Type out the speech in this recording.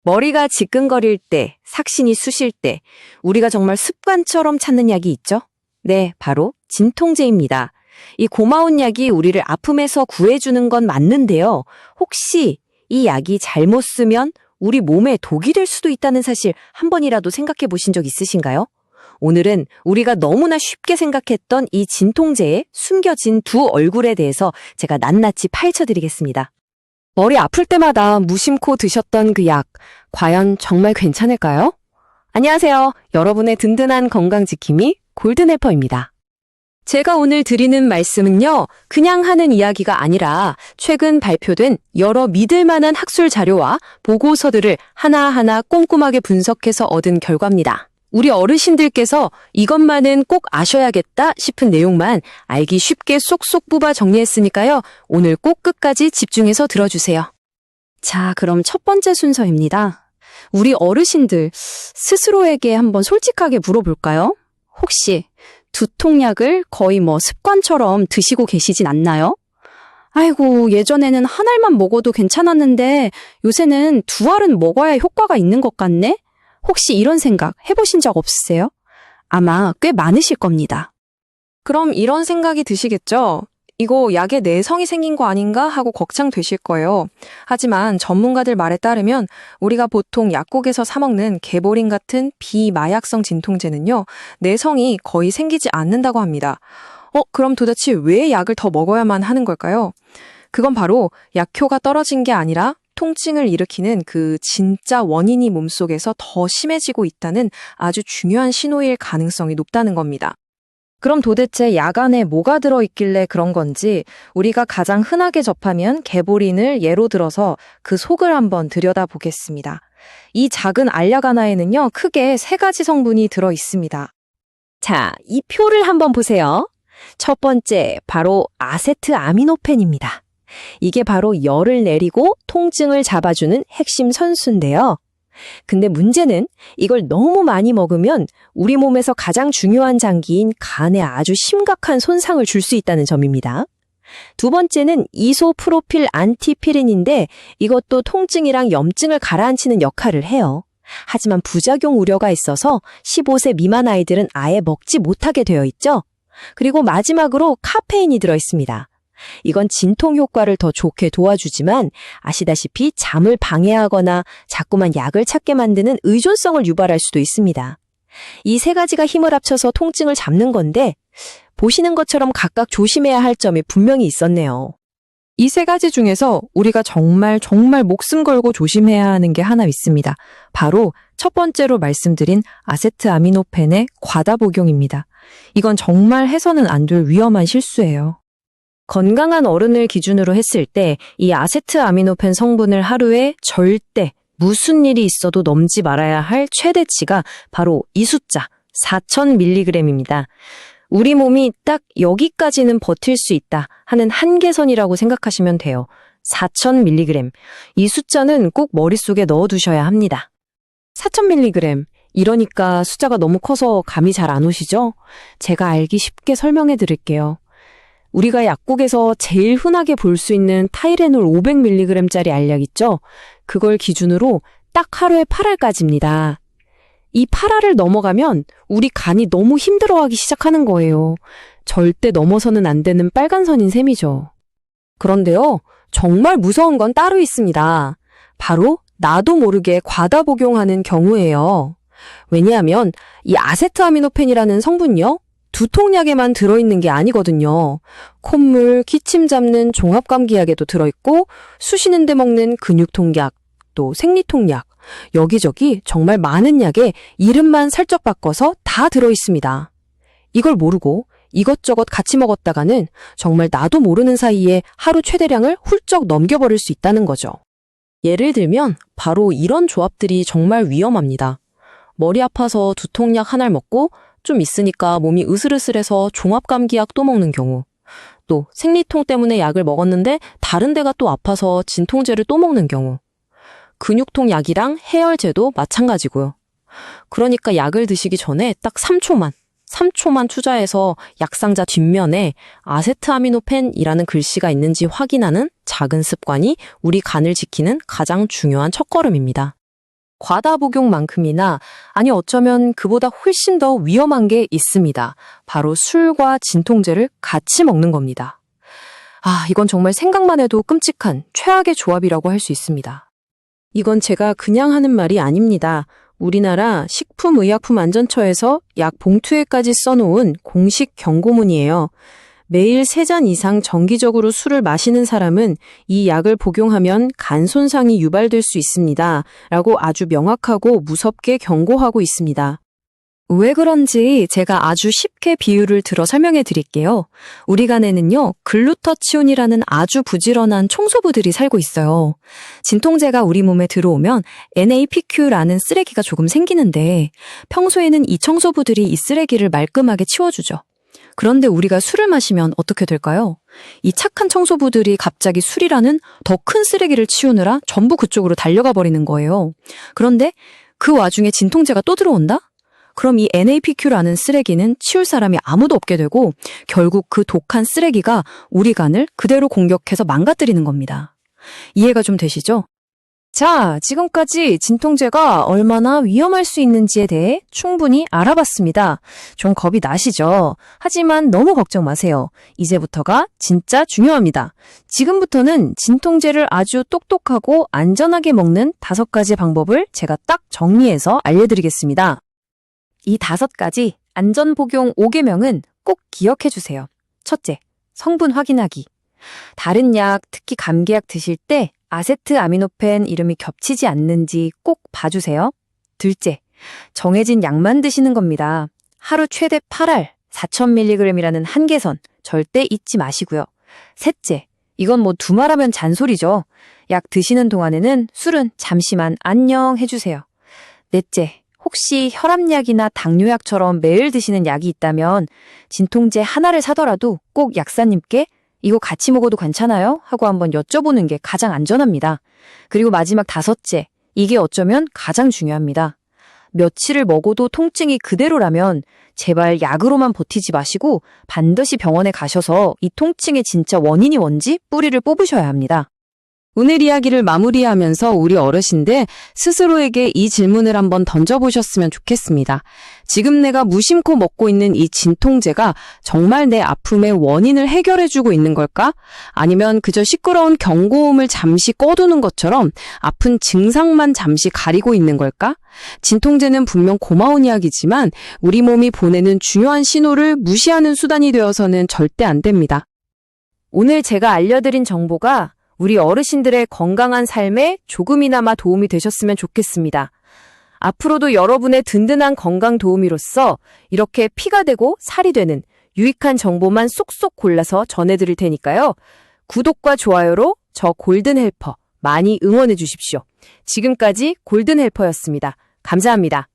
머리가 지끈거릴 때, 삭신이 쑤실 때, 우리가 정말 습관처럼 찾는 약이 있죠? 네, 바로 진통제입니다. 이 고마운 약이 우리를 아픔에서 구해주는 건 맞는데요. 혹시 이 약이 잘못 쓰면 우리 몸에 독이 될 수도 있다는 사실 한 번이라도 생각해 보신 적 있으신가요? 오늘은 우리가 너무나 쉽게 생각했던 이 진통제의 숨겨진 두 얼굴에 대해서 제가 낱낱이 파헤쳐 드리겠습니다. 머리 아플 때마다 무심코 드셨던 그 약, 과연 정말 괜찮을까요? 안녕하세요. 여러분의 든든한 건강지킴이 골든헬퍼입니다. 제가 오늘 드리는 말씀은요, 그냥 하는 이야기가 아니라 최근 발표된 여러 믿을 만한 학술 자료와 보고서들을 하나하나 꼼꼼하게 분석해서 얻은 결과입니다. 우리 어르신들께서 이것만은 꼭 아셔야겠다 싶은 내용만 알기 쉽게 쏙쏙 뽑아 정리했으니까요. 오늘 꼭 끝까지 집중해서 들어주세요. 자, 그럼 첫 번째 순서입니다. 우리 어르신들 스스로에게 한번 솔직하게 물어볼까요? 혹시 두통약을 거의 습관처럼 드시고 계시진 않나요? 아이고, 예전에는 한 알만 먹어도 괜찮았는데 요새는 두 알은 먹어야 효과가 있는 것 같네? 혹시 이런 생각 해보신 적 없으세요? 아마 꽤 많으실 겁니다. 그럼 이런 생각이 드시겠죠? 이거 약에 내성이 생긴 거 아닌가 하고 걱정되실 거예요. 하지만 전문가들 말에 따르면 우리가 보통 약국에서 사 먹는 개보린 같은 비마약성 진통제는요, 내성이 거의 생기지 않는다고 합니다. 그럼 도대체 왜 약을 더 먹어야만 하는 걸까요? 그건 바로 약효가 떨어진 게 아니라 통증을 일으키는 그 진짜 원인이 몸속에서 더 심해지고 있다는 아주 중요한 신호일 가능성이 높다는 겁니다. 그럼 도대체 약 안에 뭐가 들어있길래 그런 건지 우리가 가장 흔하게 접하면 개보린을 예로 들어서 그 속을 한번 들여다보겠습니다. 이 작은 알약 하나에는요, 크게 3가지 성분이 들어있습니다. 자, 이 표를 한번 보세요. 첫 번째, 바로 아세트아미노펜입니다. 이게 바로 열을 내리고 통증을 잡아주는 핵심 선수인데요. 근데 문제는 이걸 너무 많이 먹으면 우리 몸에서 가장 중요한 장기인 간에 아주 심각한 손상을 줄 수 있다는 점입니다. 두 번째는 이소프로필 안티피린인데 이것도 통증이랑 염증을 가라앉히는 역할을 해요. 하지만 부작용 우려가 있어서 15세 미만 아이들은 아예 먹지 못하게 되어 있죠. 그리고 마지막으로 카페인이 들어있습니다. 이건 진통 효과를 더 좋게 도와주지만 아시다시피 잠을 방해하거나 자꾸만 약을 찾게 만드는 의존성을 유발할 수도 있습니다. 이 3가지가 힘을 합쳐서 통증을 잡는 건데 보시는 것처럼 각각 조심해야 할 점이 분명히 있었네요. 이 3가지 중에서 우리가 정말 목숨 걸고 조심해야 하는 게 하나 있습니다. 바로 첫 번째로 말씀드린 아세트아미노펜의 과다 복용입니다. 이건 정말 해서는 안 될 위험한 실수예요. 건강한 어른을 기준으로 했을 때 이 아세트아미노펜 성분을 하루에 절대 무슨 일이 있어도 넘지 말아야 할 최대치가 바로 이 숫자 4000mg입니다. 우리 몸이 딱 여기까지는 버틸 수 있다 하는 한계선이라고 생각하시면 돼요. 4000mg. 이 숫자는 꼭 머릿속에 넣어두셔야 합니다. 4000mg. 이러니까 숫자가 너무 커서 감이 잘 안 오시죠? 제가 알기 쉽게 설명해 드릴게요. 우리가 약국에서 제일 흔하게 볼 수 있는 타이레놀 500mg짜리 알약 있죠? 그걸 기준으로 딱 하루에 8알까지입니다. 이 8알을 넘어가면 우리 간이 너무 힘들어하기 시작하는 거예요. 절대 넘어서는 안 되는 빨간 선인 셈이죠. 그런데요, 정말 무서운 건 따로 있습니다. 바로 나도 모르게 과다 복용하는 경우예요. 왜냐하면 이 아세트아미노펜이라는 성분이요, 두통약에만 들어있는 게 아니거든요. 콧물, 기침 잡는 종합감기약에도 들어있고 쑤시는 데 먹는 근육통약, 또 생리통약, 여기저기 정말 많은 약에 이름만 살짝 바꿔서 다 들어있습니다. 이걸 모르고 이것저것 같이 먹었다가는 정말 나도 모르는 사이에 하루 최대량을 훌쩍 넘겨버릴 수 있다는 거죠. 예를 들면 바로 이런 조합들이 정말 위험합니다. 머리 아파서 두통약 한 알 먹고 좀 있으니까 몸이 으슬으슬해서 종합감기약 또 먹는 경우, 또 생리통 때문에 약을 먹었는데 다른 데가 또 아파서 진통제를 또 먹는 경우, 근육통 약이랑 해열제도 마찬가지고요. 그러니까 약을 드시기 전에 딱 3초만 투자해서 약상자 뒷면에 아세트아미노펜이라는 글씨가 있는지 확인하는 작은 습관이 우리 간을 지키는 가장 중요한 첫걸음입니다. 과다 복용만큼이나, 아니 어쩌면 그보다 훨씬 더 위험한 게 있습니다. 바로 술과 진통제를 같이 먹는 겁니다. 이건 정말 생각만 해도 끔찍한 최악의 조합이라고 할 수 있습니다. 이건 제가 그냥 하는 말이 아닙니다. 우리나라 식품의약품안전처에서 약 봉투에까지 써놓은 공식 경고문이에요. 매일 3잔 이상 정기적으로 술을 마시는 사람은 이 약을 복용하면 간 손상이 유발될 수 있습니다. 라고 아주 명확하고 무섭게 경고하고 있습니다. 왜 그런지 제가 아주 쉽게 비유를 들어 설명해 드릴게요. 우리 간에는요, 글루터치온이라는 아주 부지런한 청소부들이 살고 있어요. 진통제가 우리 몸에 들어오면 NAPQ라는 쓰레기가 조금 생기는데 평소에는 이 청소부들이 이 쓰레기를 말끔하게 치워주죠. 그런데 우리가 술을 마시면 어떻게 될까요? 이 착한 청소부들이 갑자기 술이라는 더 큰 쓰레기를 치우느라 전부 그쪽으로 달려가 버리는 거예요. 그런데 그 와중에 진통제가 또 들어온다? 그럼 이 NAPQ라는 쓰레기는 치울 사람이 아무도 없게 되고 결국 그 독한 쓰레기가 우리 간을 그대로 공격해서 망가뜨리는 겁니다. 이해가 좀 되시죠? 자, 지금까지 진통제가 얼마나 위험할 수 있는지에 대해 충분히 알아봤습니다. 좀 겁이 나시죠? 하지만 너무 걱정 마세요. 이제부터가 진짜 중요합니다. 지금부터는 진통제를 아주 똑똑하고 안전하게 먹는 5가지 방법을 제가 딱 정리해서 알려드리겠습니다. 이 5가지 안전 복용 5계명은 꼭 기억해 주세요. 첫째, 성분 확인하기. 다른 약, 특히 감기약 드실 때 아세트아미노펜 이름이 겹치지 않는지 꼭 봐주세요. 둘째, 정해진 약만 드시는 겁니다. 하루 최대 8알, 4000mg이라는 한계선 절대 잊지 마시고요. 셋째, 이건 뭐 두말하면 잔소리죠. 약 드시는 동안에는 술은 잠시만 안녕 해주세요. 넷째, 혹시 혈압약이나 당뇨약처럼 매일 드시는 약이 있다면 진통제 하나를 사더라도 꼭 약사님께 이거 같이 먹어도 괜찮아요? 하고 한번 여쭤보는 게 가장 안전합니다. 그리고 마지막 5째, 이게 어쩌면 가장 중요합니다. 며칠을 먹어도 통증이 그대로라면 제발 약으로만 버티지 마시고 반드시 병원에 가셔서 이 통증의 진짜 원인이 뭔지 뿌리를 뽑으셔야 합니다. 오늘 이야기를 마무리하면서 우리 어르신들 스스로에게 이 질문을 한번 던져보셨으면 좋겠습니다. 지금 내가 무심코 먹고 있는 이 진통제가 정말 내 아픔의 원인을 해결해주고 있는 걸까? 아니면 그저 시끄러운 경고음을 잠시 꺼두는 것처럼 아픈 증상만 잠시 가리고 있는 걸까? 진통제는 분명 고마운 이야기지만 우리 몸이 보내는 중요한 신호를 무시하는 수단이 되어서는 절대 안 됩니다. 오늘 제가 알려드린 정보가 우리 어르신들의 건강한 삶에 조금이나마 도움이 되셨으면 좋겠습니다. 앞으로도 여러분의 든든한 건강 도우미로서 이렇게 피가 되고 살이 되는 유익한 정보만 쏙쏙 골라서 전해드릴 테니까요. 구독과 좋아요로 저 골든헬퍼 많이 응원해 주십시오. 지금까지 골든헬퍼였습니다. 감사합니다.